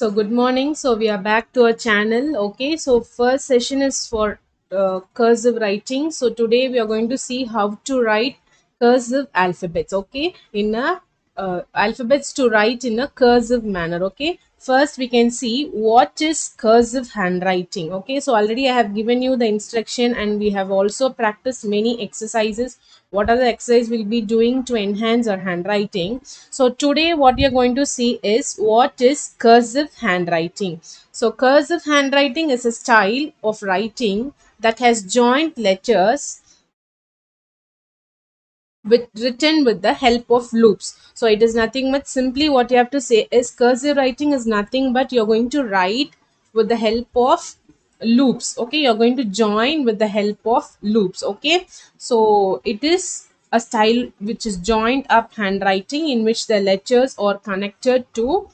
So good morning. So we are back to our channel. Okay. So first session is for cursive writing. So today we are going to see how to write cursive alphabets. Okay, in a alphabets to write in a cursive manner. Okay. First we can see what is cursive handwriting. Okay. So already I have given you the instruction and we have also practiced many exercises. What are the exercises we'll be doing to enhance our handwriting? So today what you're going to see is what is cursive handwriting. So cursive handwriting is a style of writing that has joined letters written with the help of loops. So it is nothing but simply what you have to say is cursive writing is nothing but you're going to write with the help of loops. Okay, you're going to join with the help of loops. Okay, so it is a style which is joined up handwriting in which the letters are connected to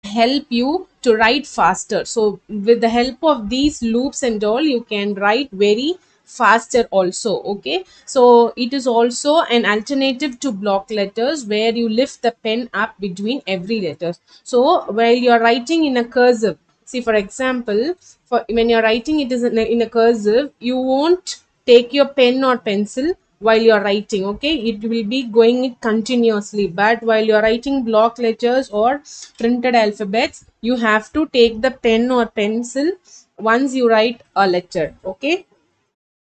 help you to write faster. So with the help of these loops and all, you can write very faster also. Okay, so it is also an alternative to block letters where you lift the pen up between every letter. So while you are writing in a cursive, see for example, for when you're writing it is in a cursive, you won't take your pen or pencil while you're writing. Okay, it will be going it continuously, but while you're writing block letters or printed alphabets, you have to take the pen or pencil once you write a letter. Okay,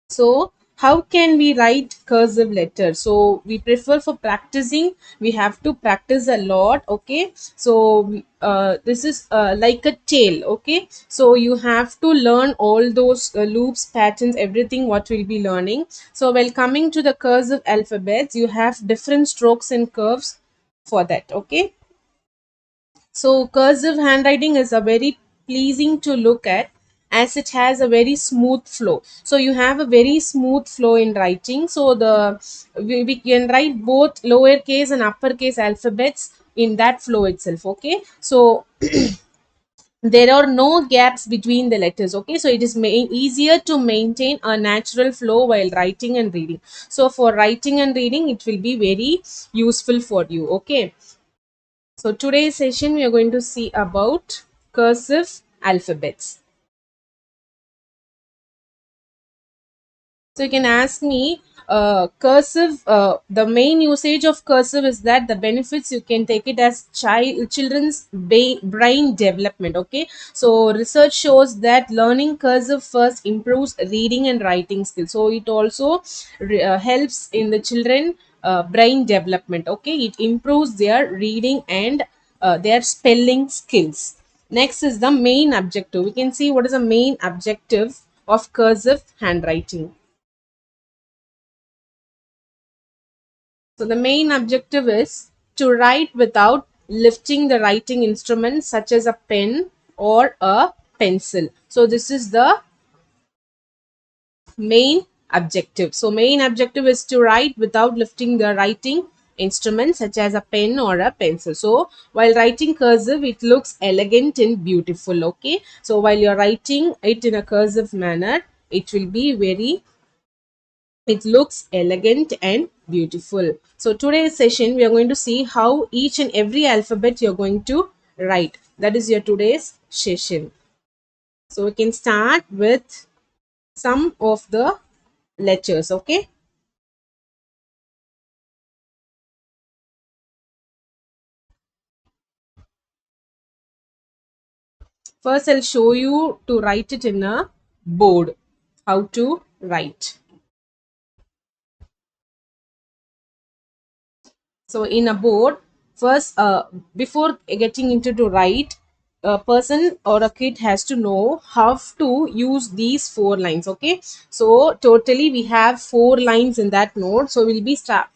so how can we write cursive letters? So we prefer for practicing, we have to practice a lot. Okay, so this is like a tail. Okay, so you have to learn all those loops, patterns, everything what we'll be learning. So while coming to the cursive alphabets, you have different strokes and curves for that. Okay, so cursive handwriting is a very pleasing to look at as it has a very smooth flow. So you have a very smooth flow in writing. So we can write both lowercase and uppercase alphabets in that flow itself. Okay, so there are no gaps between the letters. Okay, so it is easier to maintain a natural flow while writing and reading. So for writing and reading, it will be very useful for you. Okay, so today's session we are going to see about cursive alphabets. So you can ask me cursive, the main usage of cursive is that the benefits you can take it as children's brain development. Okay, so research shows that learning cursive first improves reading and writing skills. So it also helps in the children brain development. Okay, it improves their reading and their spelling skills. Next is the main objective. We can see what is the main objective of cursive handwriting. So the main objective is to write without lifting the writing instrument such as a pen or a pencil. So this is the main objective. So main objective is to write without lifting the writing instrument such as a pen or a pencil. So while writing cursive, it looks elegant and beautiful. Okay, so while you're writing it in a cursive manner, it will be very, it looks elegant and beautiful. So today's session we are going to see how each and every alphabet you're going to write. That is your today's session. So we can start with some of the letters. Okay, first I'll show you to write it in a board, how to write. So in a board, first before getting into to write, a person or a kid has to know how to use these four lines. Okay, so totally we have four lines in that note. So we'll be start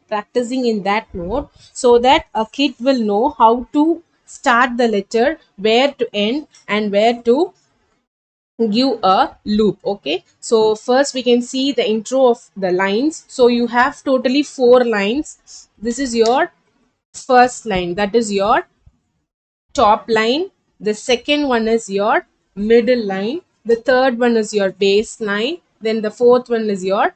practicing in that note so that a kid will know how to start the letter, where to end, and where to give a loop. Okay, so first we can see the intro of the lines. So you have totally four lines. This is your first line, that is your top line. The second one is your middle line. The third one is your base line. Then the fourth one is your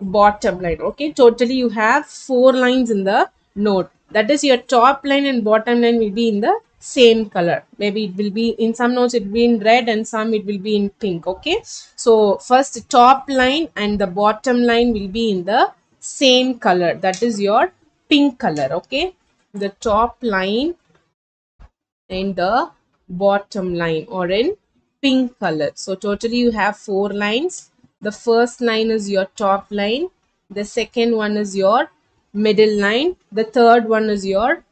bottom line. Okay, totally you have four lines in the note. That is your top line and bottom line will be in the same color. Maybe it will be in some notes it will be in red and some it will be in pink. Okay, so first top line and the bottom line will be in the same color, that is your pink color. Okay, the top line and the bottom line or in pink color. So totally you have four lines. The first line is your top line, the second one is your middle line, the third one is your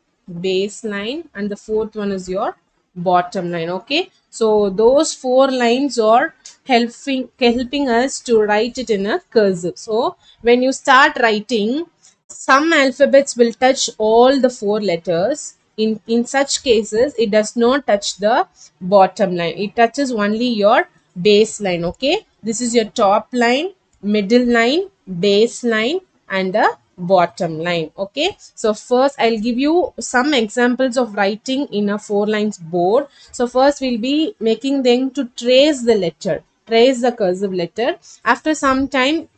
base line, and the fourth one is your bottom line. Okay, so those four lines are helping us to write it in a cursive. So when you start writing, some alphabets will touch all the four letters. In such cases, it does not touch the bottom line. It touches only your base line. Okay, this is your top line, middle line, base line, and the bottom line. Okay, so first I'll give you some examples of writing in a four lines board. So first we'll be making them to trace the letter, trace the cursive letter. After some time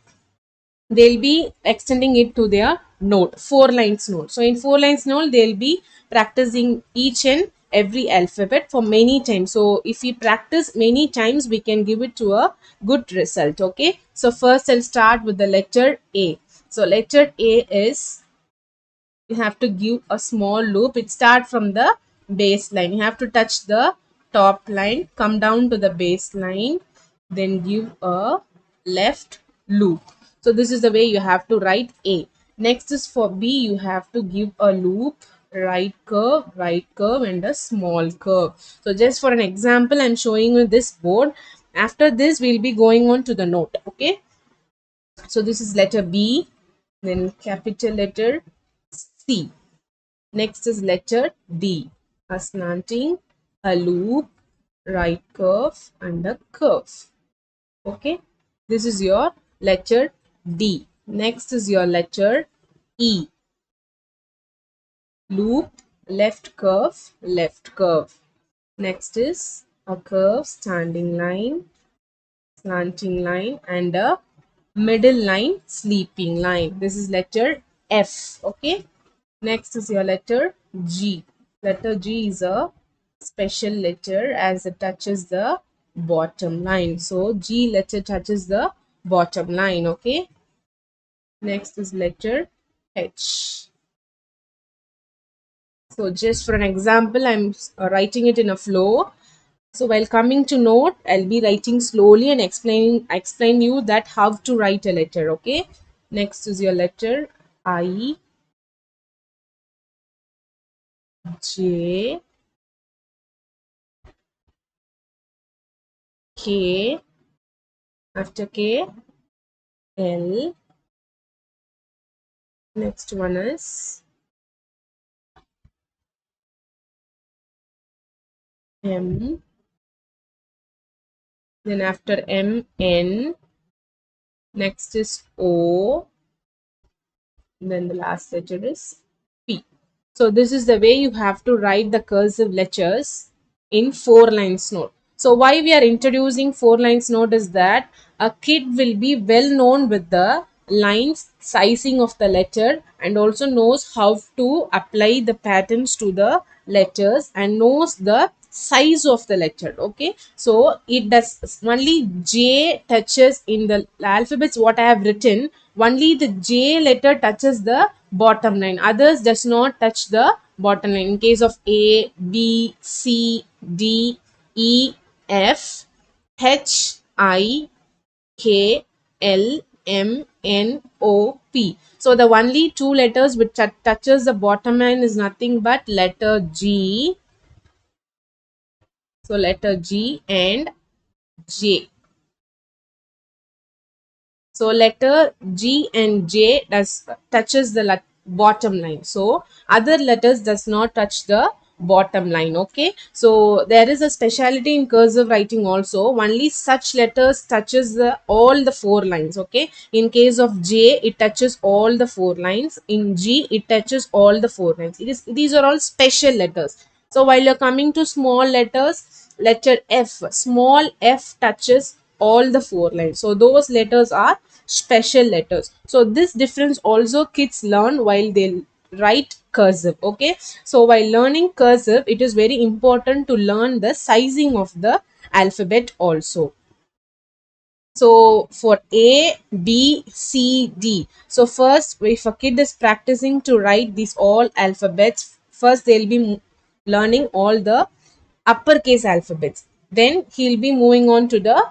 they'll be extending it to their note, four lines note. So in four lines note they'll be practicing each and every alphabet for many times. So if we practice many times, we can give it to a good result. Okay, so first I'll start with the letter A. So letter A is, you have to give a small loop. It start from the baseline. You have to touch the top line, come down to the baseline, then give a left loop. So this is the way you have to write A. Next is for B, you have to give a loop, right curve and a small curve. So just for an example, I'm showing you this board. After this, we'll be going on to the note. Okay, so this is letter B, then capital letter C. Next is letter D, a slanting, a loop, right curve, and a curve. Okay, this is your letter D. Next is your letter E, loop, left curve, left curve. Next is a curve, standing line, slanting line, and a middle line, sleeping line. This is letter F. Okay, next is your letter G. Letter G is a special letter as it touches the bottom line. So G letter touches the bottom line. Okay, next is letter H. So just for an example, I'm writing it in a flow. So while coming to note, I'll be writing slowly and explain you that how to write a letter. Okay, next is your letter I, J, K, after K, L, next one is M, then after M, N, next is O, then the last letter is P. So this is the way you have to write the cursive letters in four lines note. So why we are introducing four lines note is that a kid will be well known with the lines, sizing of the letter, and also knows how to apply the patterns to the letters and knows the size of the letter. Okay, so it does only J touches in the alphabets what I have written, only the J letter touches the bottom line, others does not touch the bottom line. In case of A, B, C, D, E, F, H, I, K, L, M, N, O, P. So the only two letters which touches the bottom line is nothing but letter G. So letter G and J. So letter G and J touches the bottom line. So other letters does not touch the bottom line. Okay, so there is a speciality in cursive writing also. Only such letters touches all the four lines. Okay, in case of J it touches all the four lines. In G it touches all the four lines. These are all special letters. So while you're coming to small letters, letter F, small f touches all the four lines. So those letters are special letters. So this difference also kids learn while they write cursive. Okay, so while learning cursive, it is very important to learn the sizing of the alphabet also. So for A, B, C, D. So first, if a kid is practicing to write these all alphabets, first they'll be learning all the uppercase alphabets. Then he'll be moving on to the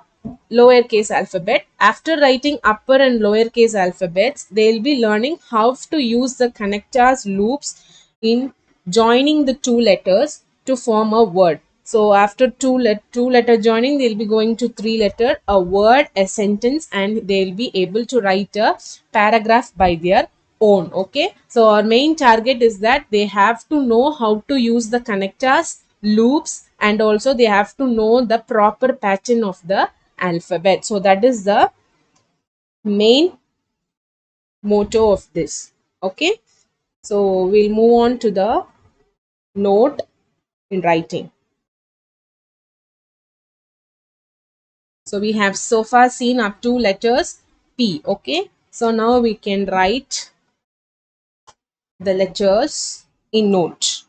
lowercase alphabet. After writing upper and lowercase alphabets, they'll be learning how to use the connectors loops in joining the two letters to form a word. So after two letter joining, they'll be going to three letter, a word, a sentence, and they'll be able to write a paragraph by their own. Okay, so our main target is that they have to know how to use the connectors, loops, and also they have to know the proper pattern of the alphabet. So that is the main motto of this. Okay, so we'll move on to the note in writing. So we have so far seen up to letters P. Okay, so now we can write the letters in note.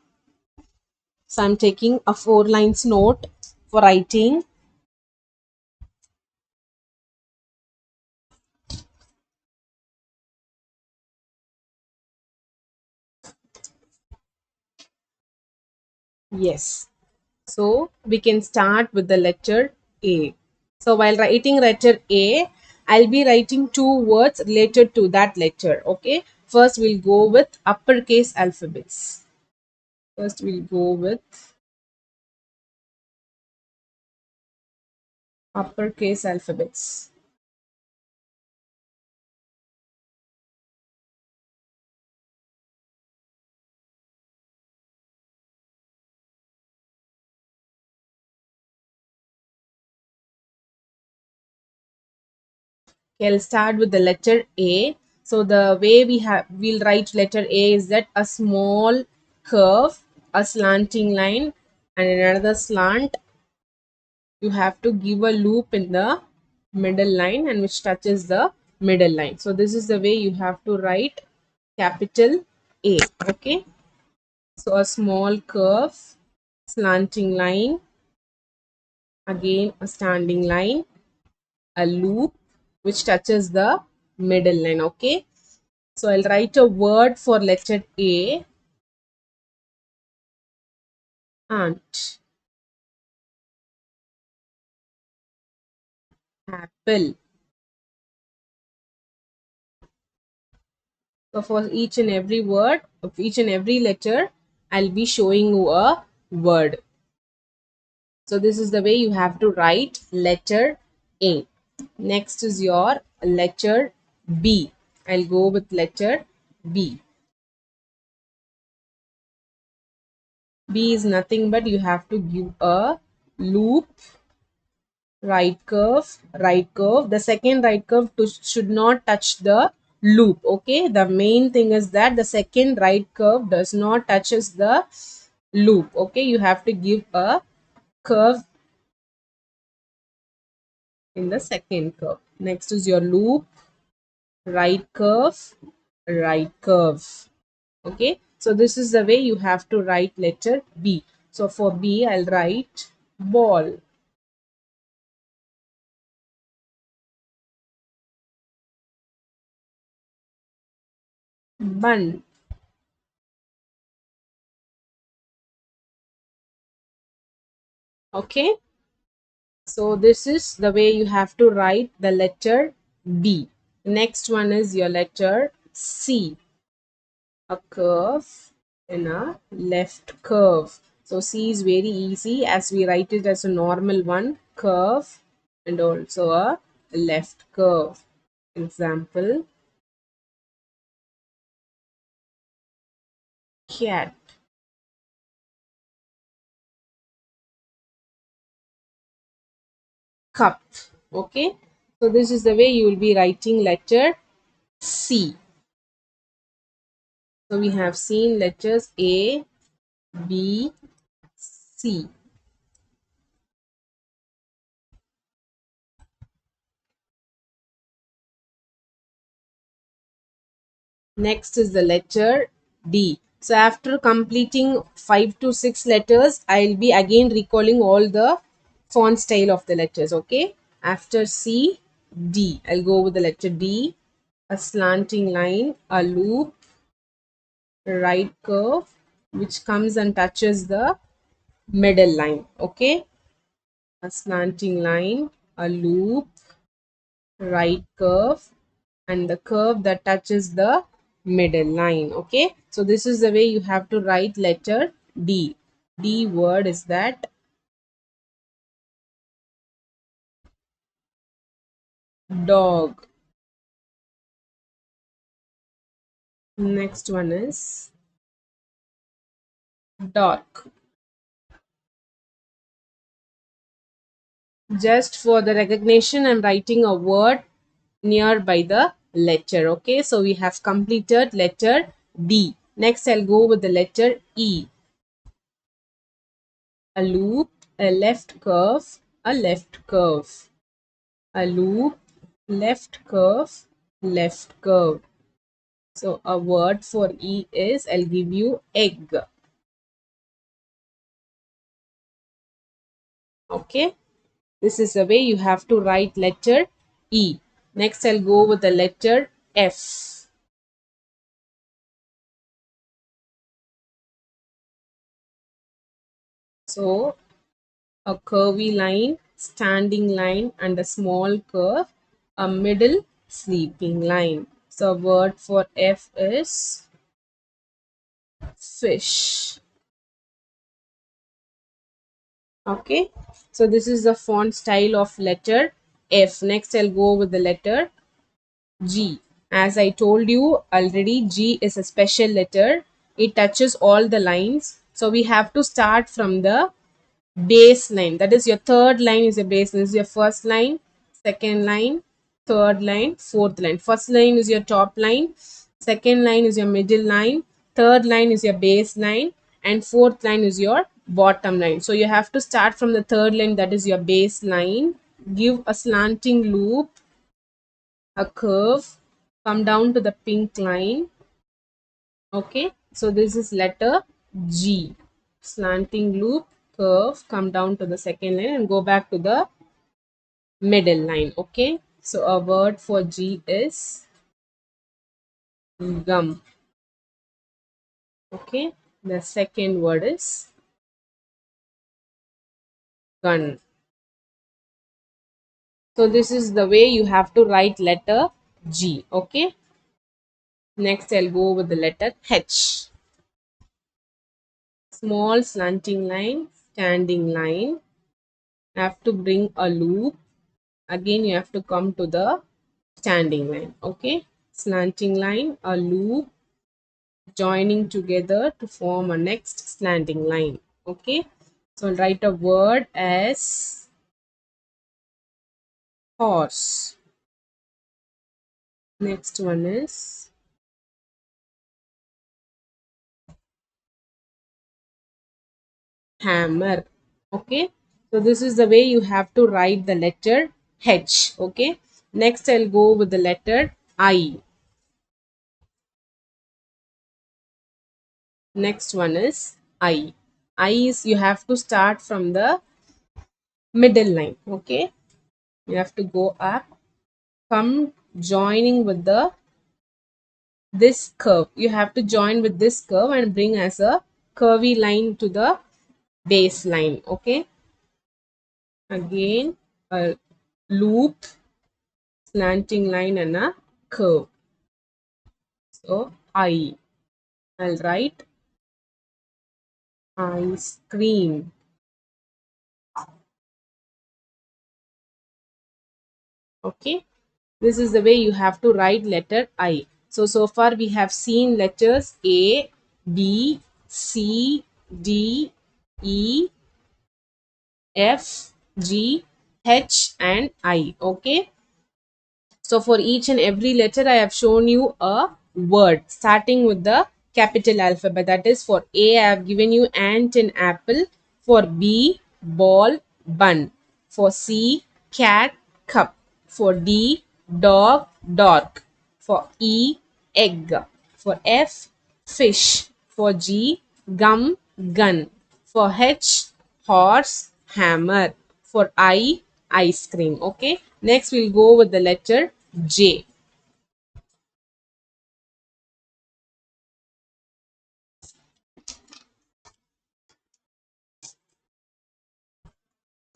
So I'm taking a 4 lines note for writing. Yes, so we can start with the letter A. So while writing letter A, I'll be writing two words related to that letter. Okay, first we'll go with uppercase alphabets. First we'll go with uppercase alphabets. Okay, I'll start with the letter A. So the way we'll write letter A is that a small curve, a slanting line, and another slant. You have to give a loop in the middle line and which touches the middle line. So this is the way you have to write capital A. Okay. So a small curve, slanting line, again a standing line, a loop which touches the middle line. Okay. So I'll write a word for letter A, ant, apple. So for each and every word, of each and every letter, I'll be showing you a word. So this is the way you have to write letter A. Next is your letter B. I'll go with letter B. B is nothing but you have to give a loop, right curve. The second right curve should not touch the loop. Okay, the main thing is that the second right curve does not touches the loop. Okay, you have to give a curve in the second curve. Next is your loop, right curve, right curve. Okay, so this is the way you have to write letter B. So for B, I'll write ball, bun. Okay, so this is the way you have to write the letter B. Next one is your letter C, a curve and a left curve. So C is very easy as we write it as a normal one, curve and also a left curve. Example, cat. Cup. Okay, so this is the way you will be writing letter C. So we have seen letters A, B, C. Next is the letter D. So after completing 5 to 6 letters, I'll be again recalling all the font style of the letters. Okay. After C, D. I'll go with the letter D. A slanting line, a loop, right curve, which comes and touches the middle line. Okay. A slanting line, a loop, right curve, and the curve that touches the middle line. Okay, so this is the way you have to write letter D. D word is that dog. Next one is dark. Just for the recognition, I'm writing a word nearby the letter. Okay, so we have completed letter D. Next, I'll go with the letter E. A loop, a left curve, a left curve. A loop, left curve, left curve. So a word for E is, I'll give you egg. Okay, this is the way you have to write letter E. Next, I'll go with the letter F. So a curvy line, standing line, and a small curve, a middle sleeping line. So a word for F is fish. Okay, so this is the font style of letter F. Next, I'll go with the letter G. As I told you already, G is a special letter. It touches all the lines. So we have to start from the baseline. That is your third line is your baseline. This is your first line, second line, third line, fourth line. First line is your top line, second line is your middle line, third line is your baseline, and fourth line is your bottom line. So you have to start from the third line, that is your baseline. Give a slanting loop, a curve, come down to the pink line. Okay, so this is letter G. Slanting loop, curve, come down to the second line and go back to the middle line. Okay, so a word for G is gum. Okay, the second word is gun. So this is the way you have to write letter G. Okay, next I'll go with the letter H. Small slanting line, standing line. Have to bring a loop. Again, you have to come to the standing line. Okay, slanting line, a loop, joining together to form a next slanting line. Okay, so I'll write a word as horse. Next one is hammer. Okay, so this is the way you have to write the letter H. Okay, next I'll go with the letter I. Next one is I. I is you have to start from the middle line. Okay, you have to go up, come joining with the this curve. You have to join with this curve and bring as a curvy line to the baseline. Okay, again a loop, slanting line, and a curve. So I'll write ice cream. Okay, this is the way you have to write letter I. So far we have seen letters A, B, C, D, E, F, G, H, and I. Okay, so for each and every letter I have shown you a word starting with the capital alphabet. That is, for A I have given you ant and apple. For B, ball, bun. For C, cat, cup. For D, dog, dark. For E, egg. For F, fish. For G, gum, gun. For H, horse, hammer. For I, ice cream. Okay. Next, we'll go with the letter J.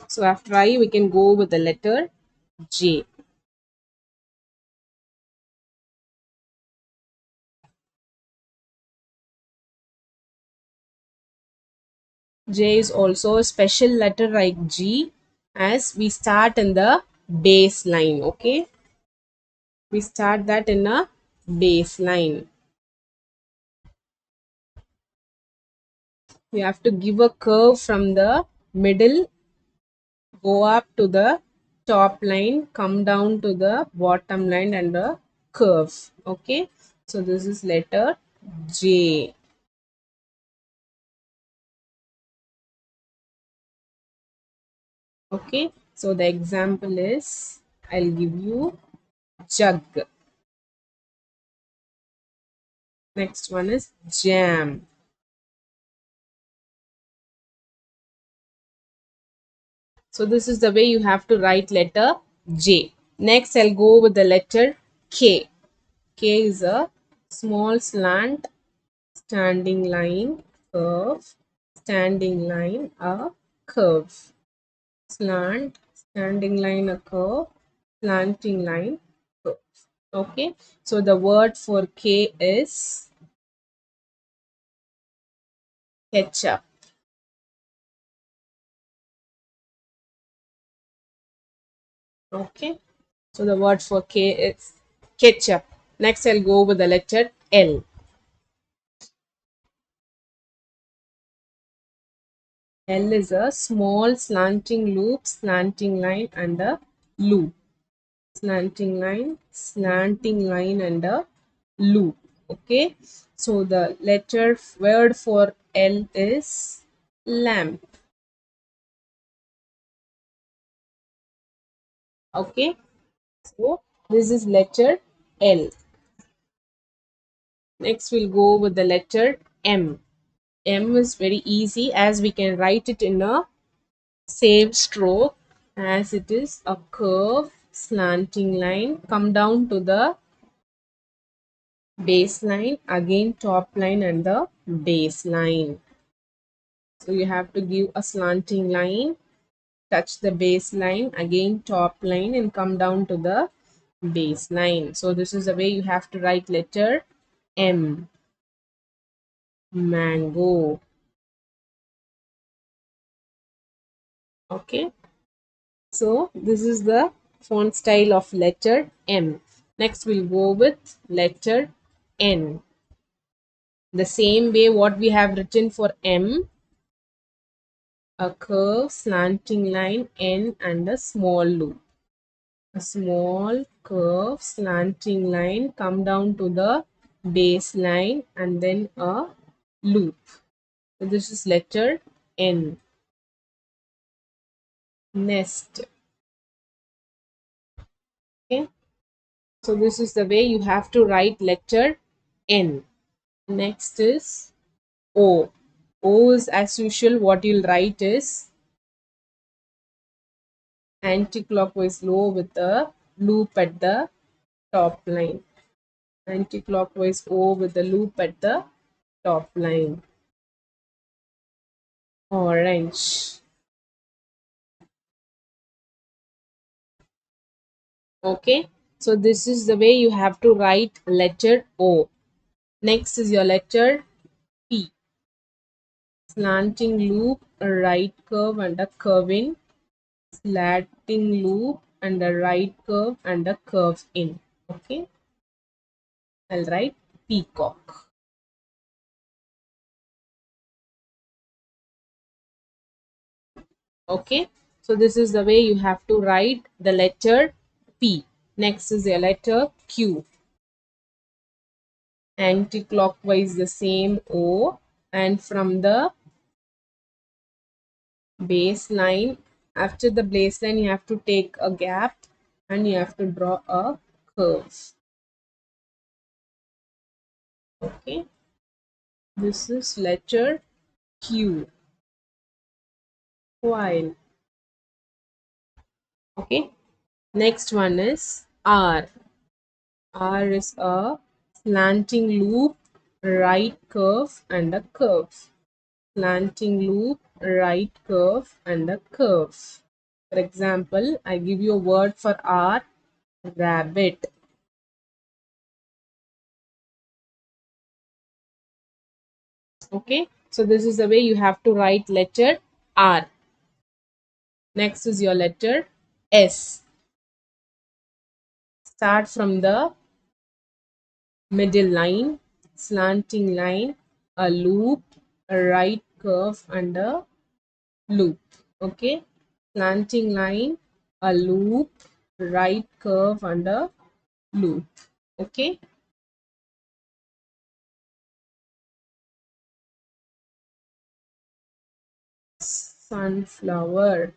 So after I, we can go with the letter J. J is also a special letter like G, as we start in the base line. Okay. We start that in a base line. We have to give a curve from the middle, go up to the top line, come down to the bottom line, and a curve. Okay. So this is letter J. Okay. So the example is, I'll give you jug. Next one is jam. So this is the way you have to write letter J. Next, I'll go with the letter K. K is a small slant, standing line, curve, standing line, a curve. Slant, standing line, a curve, slanting line, curve. Okay. So the word for K is ketchup. Okay. So the word for K is ketchup. Next, I'll go with the letter L. L is a small slanting loop, slanting line, and a loop. Slanting line, and a loop. Okay. So the letter word for L is lamp. Okay. So this is letter L. Next, we'll go with the letter M. M is very easy, as we can write it in a same stroke, as it is a curve, slanting line, come down to the baseline, again top line, and the baseline. So you have to give a slanting line, touch the baseline, again top line, and come down to the baseline. So this is the way you have to write letter M. Mango. Okay. So this is the font style of letter M. Next, we'll go with letter N. The same way what we have written for M, a curve, slanting line, N, and a small loop. A small curve, slanting line, come down to the baseline, and then a loop. So this is letter N. Nest. Okay. So this is the way you have to write letter N. Next is O. O is, as usual, what you'll write is anti-clockwise low with a loop at the top line. Anti-clockwise O with a loop at the top line. Orange. Okay. So this is the way you have to write letter O. Next is your letter P. Slanting loop, a right curve, and a curve in. Slanting loop, and a right curve, and a curve in. Okay. I'll write peacock. Okay. So this is the way you have to write the letter P. Next is the letter Q. Anti-clockwise the same O, and from the baseline, after the baseline you have to take a gap and you have to draw a curve. Okay. This is letter Q. While. Okay. Next one is R. R is a slanting loop, right curve, and a curve. Slanting loop, right curve, and a curve. For example, I give you a word for R, rabbit. Okay, so this is the way you have to write letter R. Next is your letter S. Start from the middle line, slanting line, a loop, a right curve, and a loop. Okay, slanting line, a loop, right curve, and a loop. Okay, sunflower.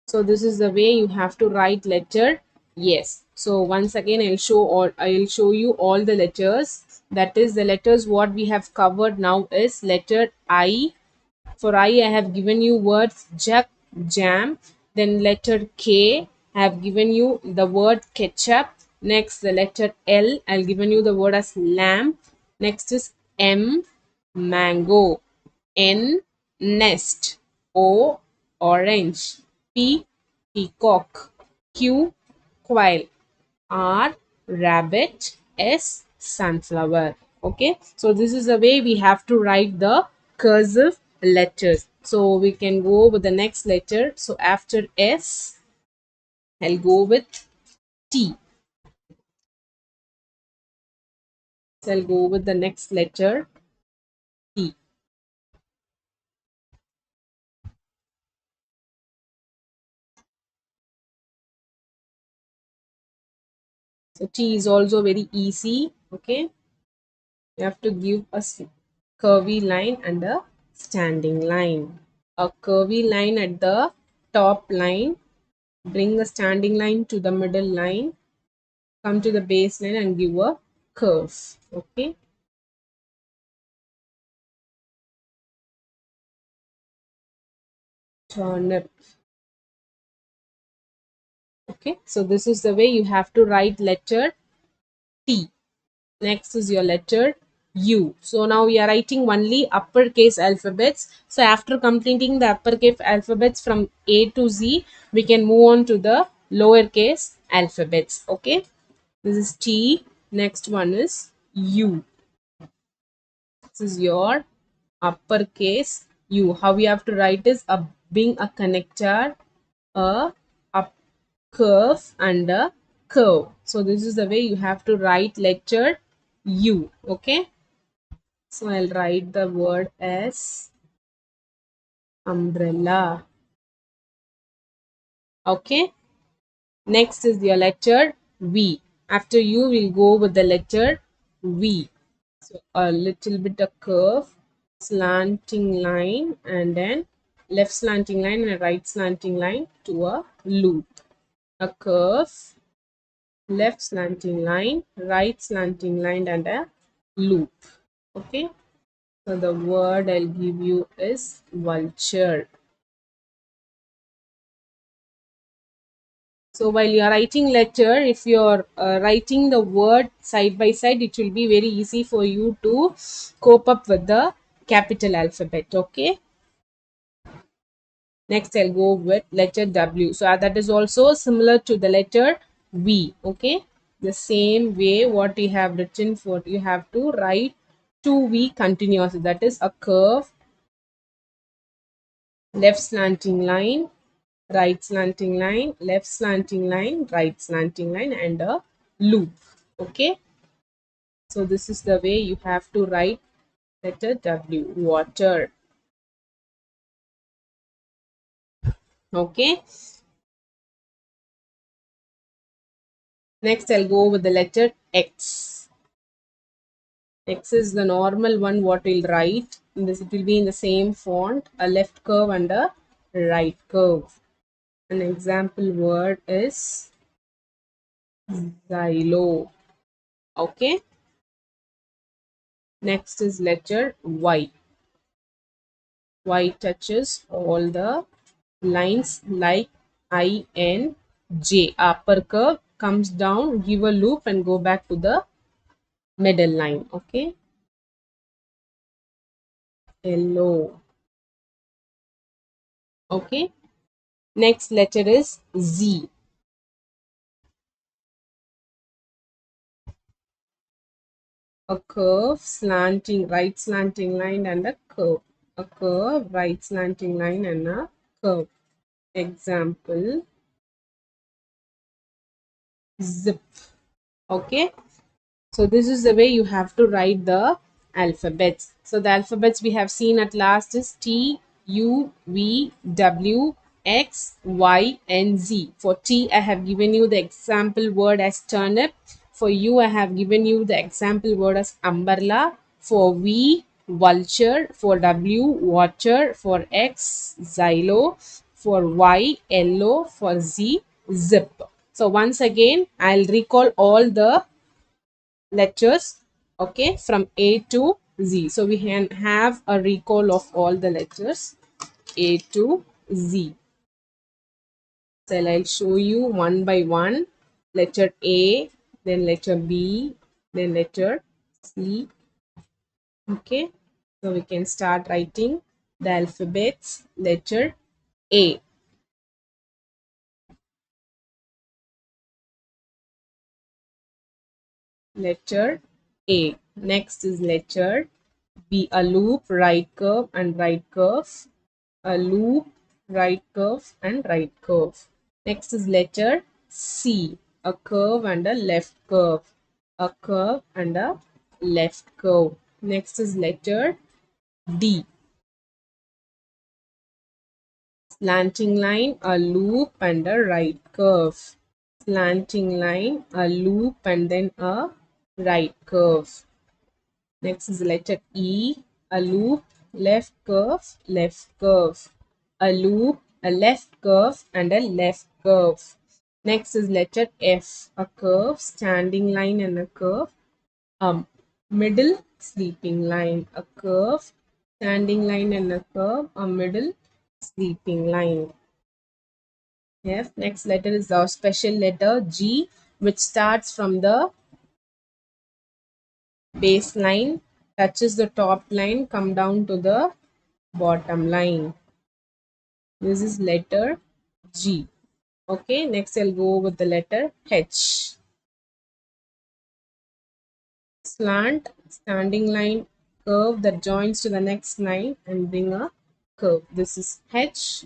So this is the way you have to write letter yes. So once again I'll show you all the letters. That is the letters what we have covered now is letter I. For I have given you words jug, jam. Then letter K, I have given you the word ketchup. Next, the letter L, I'll given you the word as lamp. Next is M, mango. N, nest. O, orange. P, peacock. Q, quail. R, rabbit. S, sunflower. Okay, so this is the way we have to write the cursive letters. So we can go with the next letter. So after S, I'll go with T. So I'll go with the next letter T. So T is also very easy. Okay, you have to give a curvy line and a standing line. A curvy line at the top line, bring a standing line to the middle line, come to the baseline and give a curve. Okay, turnip. Okay, so this is the way you have to write letter T. Next is your letter U. So now we are writing only uppercase alphabets. So after completing the uppercase alphabets from A to Z, we can move on to the lowercase alphabets. Okay, this is T. Next one is U. This is your uppercase U. How we have to write is a being a connector, a up curve, and a curve. So this is the way you have to write letter U. Okay, so I'll write the word as umbrella. Okay, next is your letter V. After U, we'll go with the letter V. So a little bit of curve, slanting line, and then left slanting line and a right slanting line to a loop. A curve, left slanting line, right slanting line, and a loop. Okay, so the word I'll give you is vulture. So while you are writing letter, if you are writing the word side by side, it will be very easy for you to cope up with the capital alphabet. Okay, next I'll go with letter W. So that is also similar to the letter V. Okay, the same way what you have written for, you have to write 2V continuously. That is a curve, left slanting line, right slanting line, left slanting line, right slanting line, and a loop. Okay, so this is the way you have to write letter W, water. Okay, next I'll go with the letter X. X is the normal one what we'll write. In this, it will be in the same font, a left curve and a right curve. An example word is xylo. Okay, Next is letter Y. Y touches all the lines like I, N, J. Upper curve comes down, give a loop and go back to the middle line. Okay. Yellow. Okay. Next letter is Z. A curve, slanting, right slanting line and a curve. A curve, right slanting line and a curve. Example, zip. Okay. So this is the way you have to write the alphabets. So the alphabets we have seen at last is T, U, V, W, X, Y and Z. For T, I have given you the example word as turnip. For U, I have given you the example word as umbrella. For V, vulture. For W, water. For X, xylo. For Y, yellow. For Z, zip. So once again, I'll recall all the letters, okay, from A to Z. So we can have a recall of all the letters A to Z. So I'll show you one by one. Letter A, then letter B, then letter C. Okay, so we can start writing the alphabets. Letter A. Letter A. Next is letter B. A loop, right curve and right curve. A loop, right curve and right curve. Next is letter C. A curve and a left curve. A curve and a left curve. Next is letter D. Slanting line, a loop and a right curve. Slanting line, a loop and then a right curve. Next is letter E, a loop, left curve, left curve. A loop, a left curve and a left curve. Next is letter F, a curve, standing line and a curve. Middle sleeping line, a curve, standing line and a curve, a middle sleeping line. F. Next letter is our special letter G, which starts from the baseline, touches the top line, come down to the bottom line. This is letter G. Okay, next I'll go with the letter H. Slant, standing line, curve that joins to the next line and bring a curve. This is H.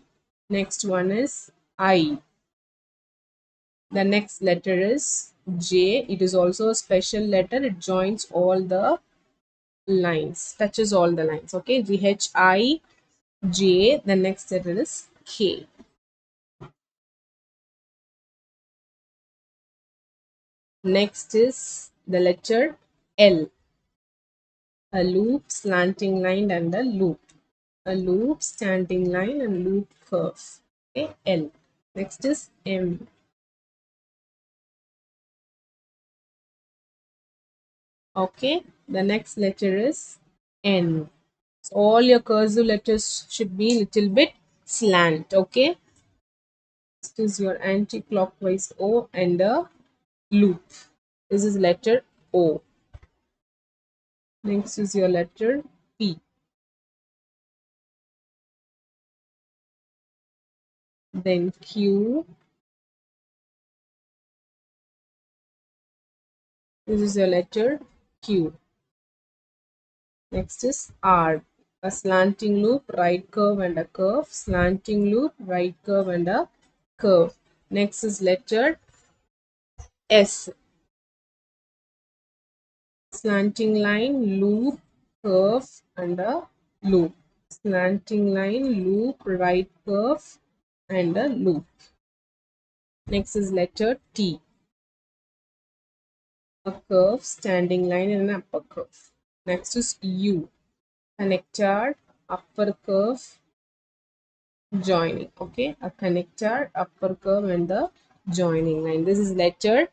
Next one is I. The next letter is J. It is also a special letter. It joins all the lines, touches all the lines. Okay, G H I J. The next letter is K. Next is the letter L. A loop, slanting line and a loop. A loop, standing line and loop curve. Okay, L. Next is M. Okay, the next letter is N. So all your cursive letters should be little bit slant. Okay, next is your anti-clockwise O and a loop. This is letter O. Next is your letter P. Then Q. This is your letter Q. Next is R. A slanting loop, right curve and a curve. Slanting loop, right curve and a curve. Next is letter S. Slanting line, loop, curve and a loop. Slanting line, loop, right curve and a loop. Next is letter T. A curve, standing line and an upper curve. Next is U. Connector, upper curve, joining. Okay, a connector, upper curve and the joining line. This is letter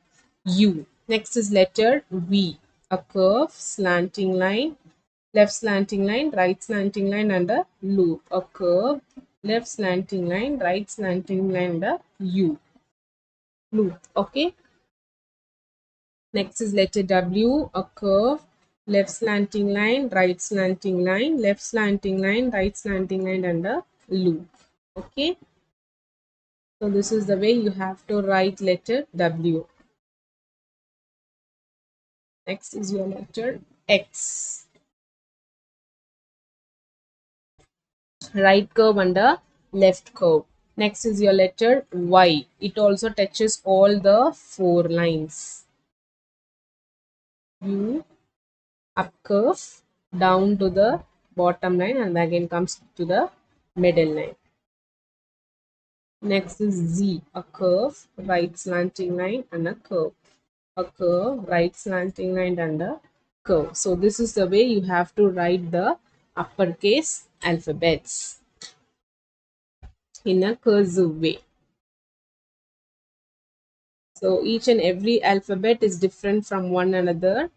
U. Next is letter V. A curve, slanting line, left slanting line, right slanting line, and a loop. A curve, left slanting line, right slanting line, and a loop. Okay. Next is letter W, a curve, left slanting line, right slanting line, left slanting line, right slanting line, and a loop. Okay. So this is the way you have to write letter W. Next is your letter X. Right curve and a left curve. Next is your letter Y. It also touches all the four lines. U, up curve, down to the bottom line, and again comes to the middle line. Next is Z, a curve, right slanting line, and a curve. A curve, right slanting line, and a curve. So this is the way you have to write the uppercase alphabets in a cursive way. So each and every alphabet is different from one another.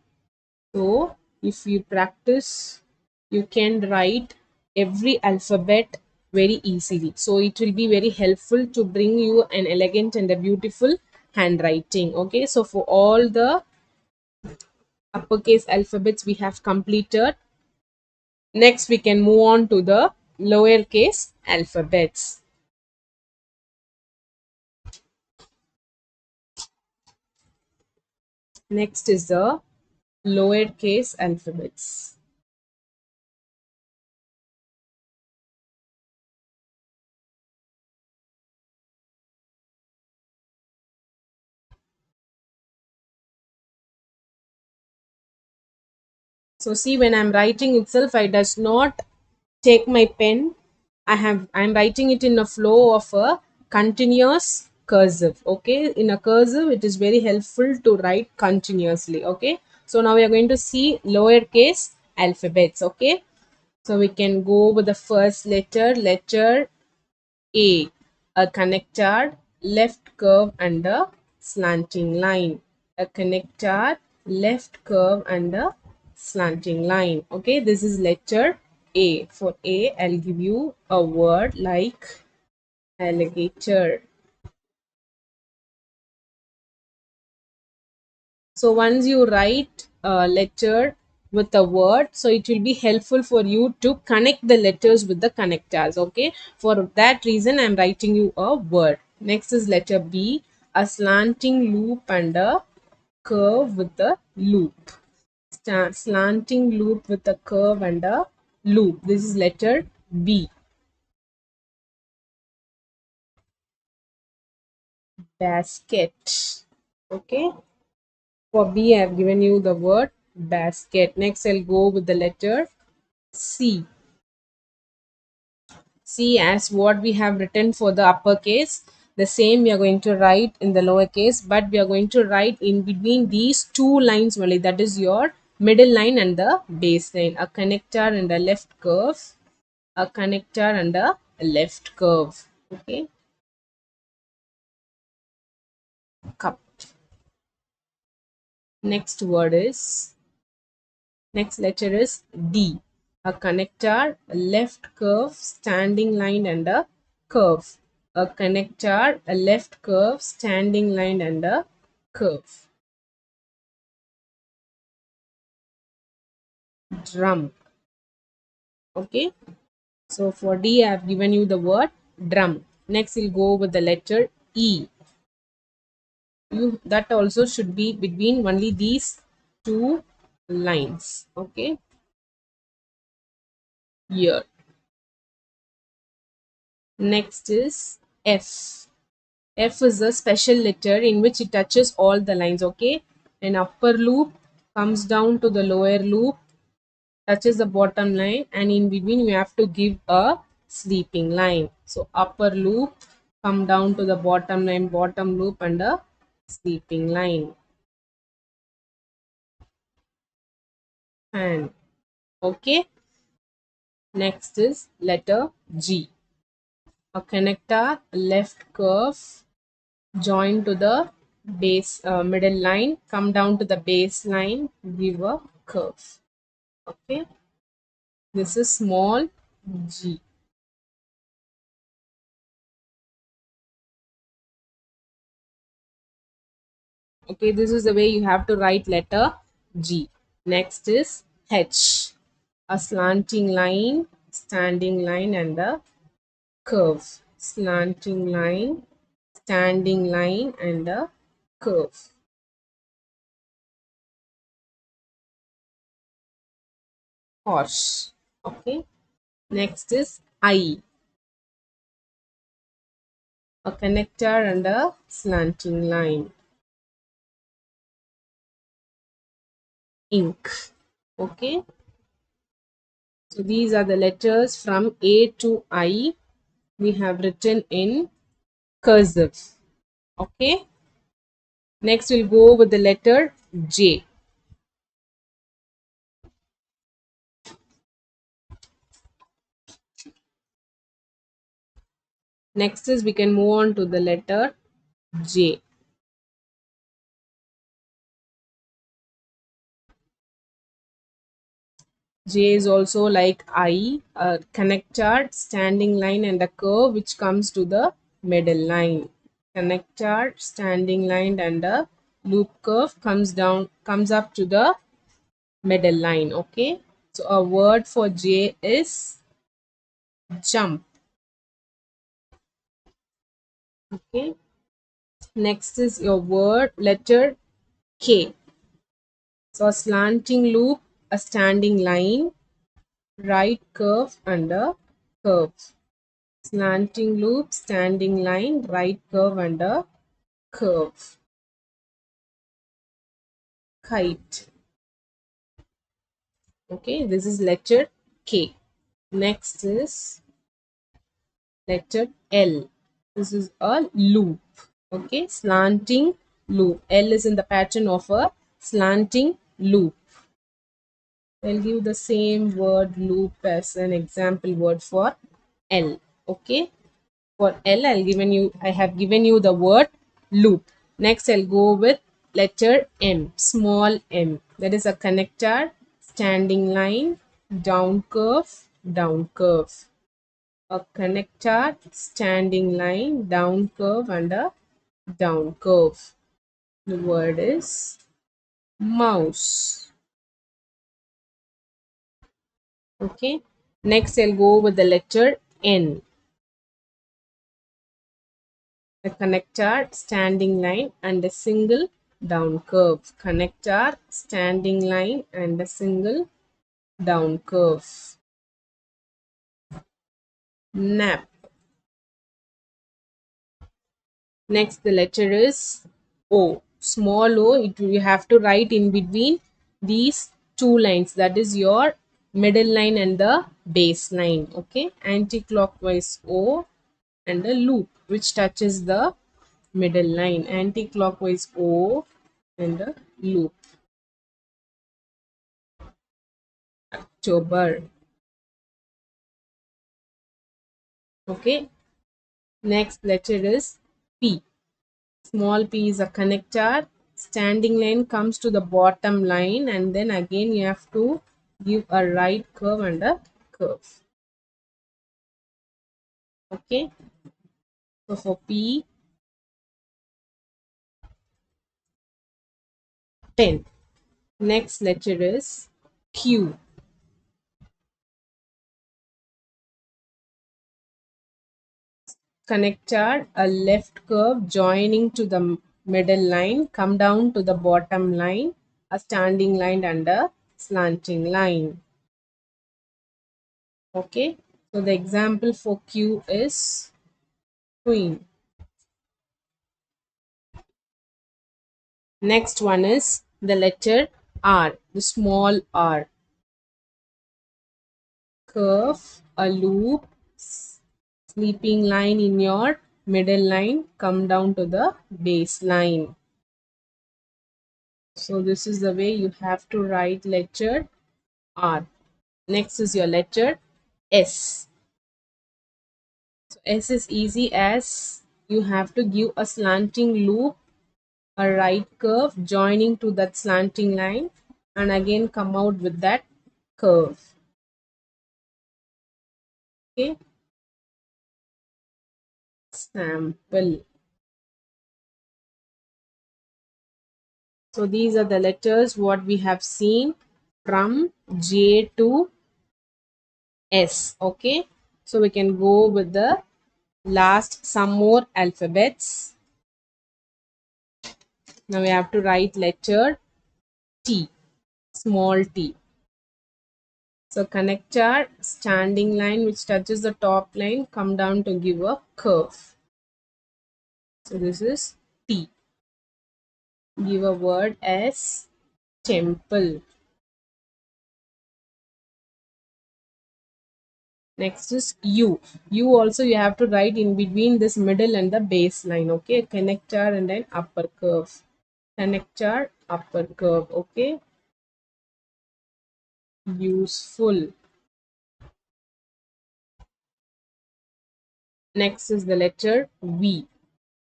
So if you practice, you can write every alphabet very easily. So it will be very helpful to bring you an elegant and a beautiful handwriting. Okay, so for all the uppercase alphabets we have completed. Next we can move on to the lowercase alphabets. Next is the lowercase alphabets. So see, when I'm writing itself, I does not take my pen. I'm writing it in a flow of a continuous cursive. Okay, in a cursive, it is very helpful to write continuously. Okay, so now we are going to see lowercase alphabets. Okay, so we can go with the first letter, letter A connector, left curve and a slanting line. A connector, left curve and a slanting line. Okay, this is letter A. For A, I'll give you a word like alligator. So once you write a letter with a word, so it will be helpful for you to connect the letters with the connectors. Okay, for that reason I'm writing you a word. Next is letter B, a slanting loop and a curve with a loop. Slanting loop with a curve and a loop. This is letter B. Basket. Okay, for B I have given you the word basket. Next I'll go with the letter C. C as what we have written for the uppercase. The same we are going to write in the lowercase, but we are going to write in between these two lines only. That is your middle line and the base line. A connector and a left curve. A connector and a left curve. Okay. Cup. Next word is, next letter is D. A connector, a left curve, standing line and a curve. A connector, a left curve, standing line and a curve. Drum. Okay. So for D, I have given you the word drum. Next, we'll go with the letter E. That also should be between only these two lines. Okay. Here. Next is F. F is a special letter in which it touches all the lines. Okay, an upper loop comes down to the lower loop, touches the bottom line, and in between we have to give a sleeping line. So upper loop, come down to the bottom line, bottom loop and a sleeping line. And okay, next is letter G. A connector, left curve, join to the base middle line, come down to the base line, give a curve. Okay, This is small g. Okay, this is the way you have to write letter G. Next is H. A slanting line, standing line, and a curve. Slanting line, standing line, and a curve. Horse. Okay. Next is I. A connector and a slanting line. Ink. Okay. So these are the letters from A to I we have written in cursive. Okay. Next we'll go with the letter J. Next is we can move on to the letter J. J is also like I, a connector, standing line, and a curve which comes to the middle line. Connector, standing line, and a loop curve comes up to the middle line. Okay. So a word for J is jump. Okay. Next is your word letter K. So a slanting loop, a standing line, right curve, and a curve. Slanting loop, standing line, right curve, and a curve. Kite. Okay, this is letter K. Next is letter L. This is a loop. Okay, slanting loop. L is in the pattern of a slanting loop. I'll give the same word loop as an example word for L. Okay, for L, I have given you the word loop. Next, I'll go with letter M, small m. That is a connector, standing line, down curve, down curve. A connector, standing line, down curve, and a down curve. The word is mouse. Okay. Next, I'll go with the letter N. A connector, standing line, and a single down curve. Connector, standing line, and a single down curve. Nap. Next, the letter is O. Small o, you have to write in between these two lines. That is your middle line and the base line. Okay, anti-clockwise O and a loop which touches the middle line. Anti-clockwise O and a loop. October. Okay, next letter is P. Small p is a connector. Standing line comes to the bottom line, and then again you have to give a right curve and a curve. Okay, so for P, 10. Next letter is Q. Connector, a left curve joining to the middle line, come down to the bottom line, a standing line and a slanting line. Okay, so the example for Q is queen. Next one is the letter R, the small r. Curve, a loop, sleeping line in your middle line, come down to the base line. So this is the way you have to write letter R. Next is your letter S. So S is easy as you have to give a slanting loop, a right curve joining to that slanting line, and again come out with that curve. Okay, sample. So these are the letters what we have seen from J to S. Okay, so we can go with the last some more alphabets. Now we have to write letter T, small t. So connector, standing line which touches the top line, come down to give a curve. So this is T. Give a word as temple. Next is U. U also you have to write in between this middle and the base line. Okay, connector and then upper curve. Connector, upper curve. Okay, useful. Next is the letter V.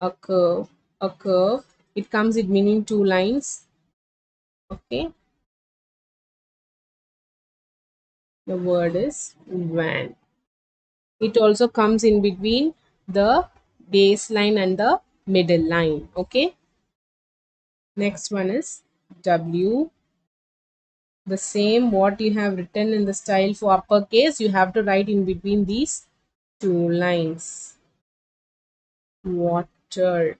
A curve, a curve. It comes with meaning two lines. Okay, the word is van. It also comes in between the base line and the middle line. Okay, next one is W. The same what you have written in the style for uppercase, you have to write in between these two lines. Water.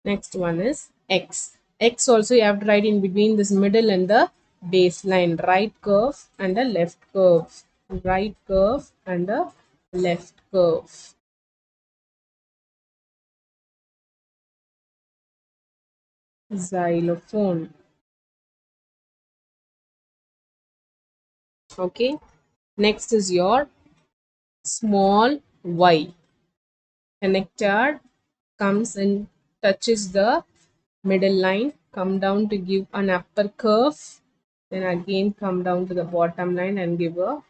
Next one is X. X also you have to write in between this middle and the baseline. Right curve and a left curve. Right curve and a left curve. Xylophone. Okay. Next is your small y. Connector comes and touches the middle line, come down to give an upper curve, then again come down to the bottom line and give a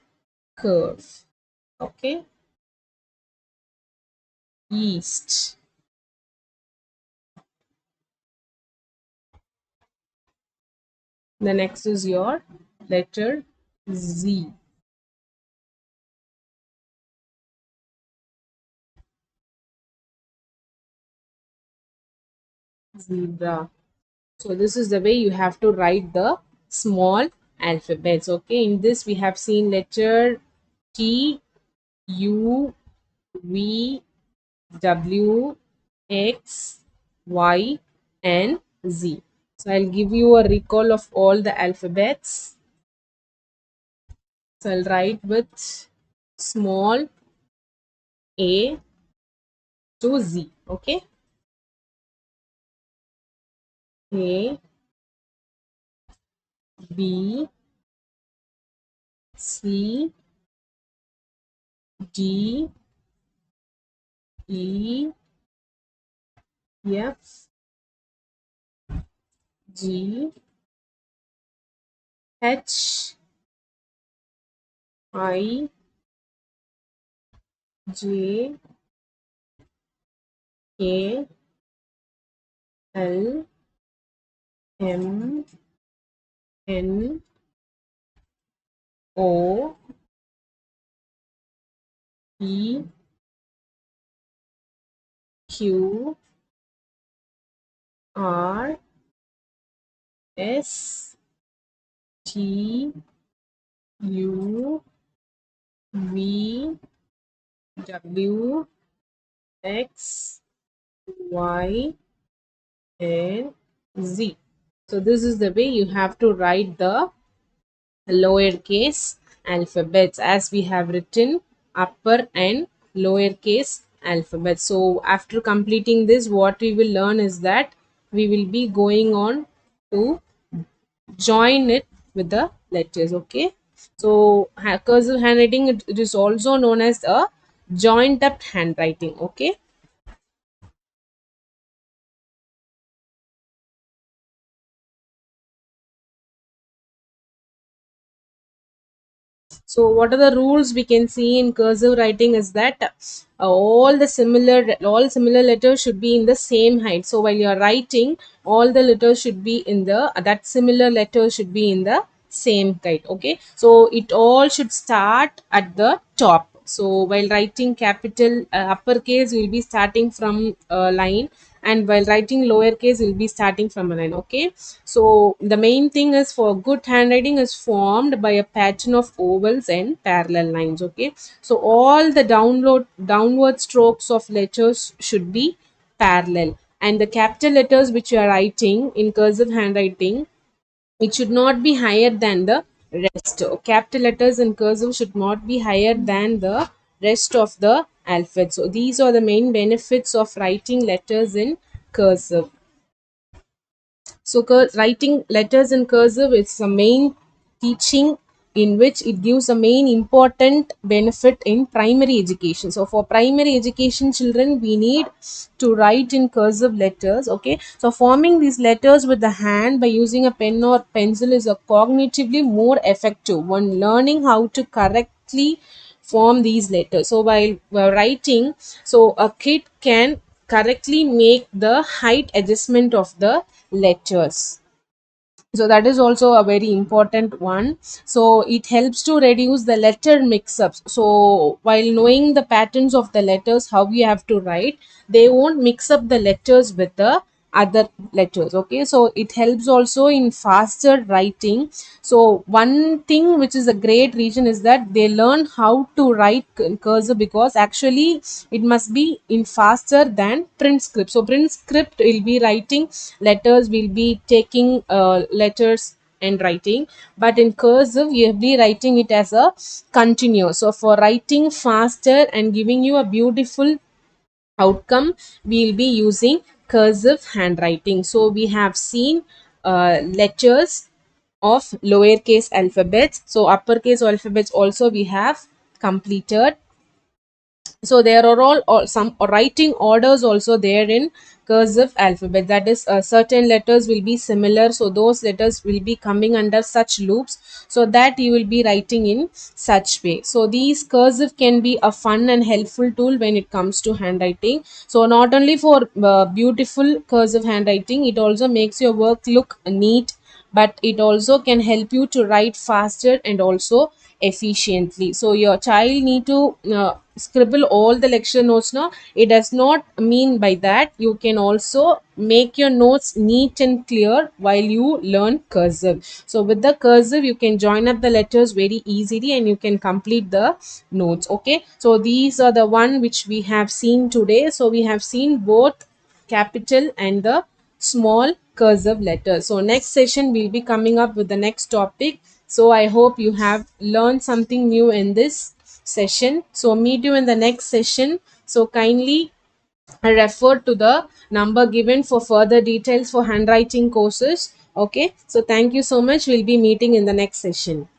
curve. Okay, east. The next is your letter Z. Zebra. So this is the way you have to write the small alphabets. Okay, in this we have seen letter T, U, V, W, X, Y, and Z. So I'll give you a recall of all the alphabets. So I'll write with small a to Z. Okay. A, B, C, D, E, F, G, H, I, J, K, L, M, N, O, P, Q, R, S, T, U, V, W, X, Y, and Z. So this is the way you have to write the lowercase alphabets as we have written upper and lowercase alphabets. So after completing this, what we will learn is that we will be going on to join it with the letters. Okay, so cursive handwriting, it is also known as a joint up handwriting. Okay, so what are the rules we can see in cursive writing is that all similar letters should be in the same height. So while you are writing, all the letters should be in the that similar letters should be in the same kind. Okay, so it all should start at the top. So while writing capital uppercase, we'll be starting from a line, and while writing lowercase, we'll be starting from a line. Okay, so the main thing is for good handwriting is formed by a pattern of ovals and parallel lines. Okay, so all the downward strokes of letters should be parallel, and the capital letters which you are writing in cursive handwriting, it should not be higher than the rest. Capital letters in cursive should not be higher than the rest of the alphabet. So these are the main benefits of writing letters in cursive. So writing letters in cursive is the main teaching in which it gives a main important benefit in primary education. So for primary education children, we need to write in cursive letters. Okay, so forming these letters with the hand by using a pen or pencil is a cognitively more effective when learning how to correctly form these letters. So while we're writing, so a kid can correctly make the height adjustment of the letters. So that is also a very important one. So it helps to reduce the letter mix-ups. So while knowing the patterns of the letters, how you have to write, they won't mix up the letters with the other letters. Okay, so it helps also in faster writing. So one thing which is a great reason is that they learn how to write in cursor, because actually it must be in faster than print script. So print script will be writing letters, will be taking letters and writing, but in cursive you will be writing it as a continuous. So for writing faster and giving you a beautiful outcome, we will be using cursive handwriting. So we have seen letters of lowercase alphabets. So uppercase alphabets also we have completed. So there are all some writing orders also there in cursive alphabet, that is certain letters will be similar, so those letters will be coming under such loops, so that you will be writing in such way. So these cursive can be a fun and helpful tool when it comes to handwriting. So not only for beautiful cursive handwriting, it also makes your work look neat, but it also can help you to write faster and also efficiently. So your child need to scribble all the lecture notes now. It does not mean by that you can also make your notes neat and clear while you learn cursive. So with the cursive you can join up the letters very easily and you can complete the notes. Okay, so these are the one which we have seen today. So we have seen both capital and the small cursive letters. So next session we'll be coming up with the next topic. So I hope you have learned something new in this session. So meet you in the next session. So kindly refer to the number given for further details for handwriting courses. Okay, so thank you so much. We'll be meeting in the next session.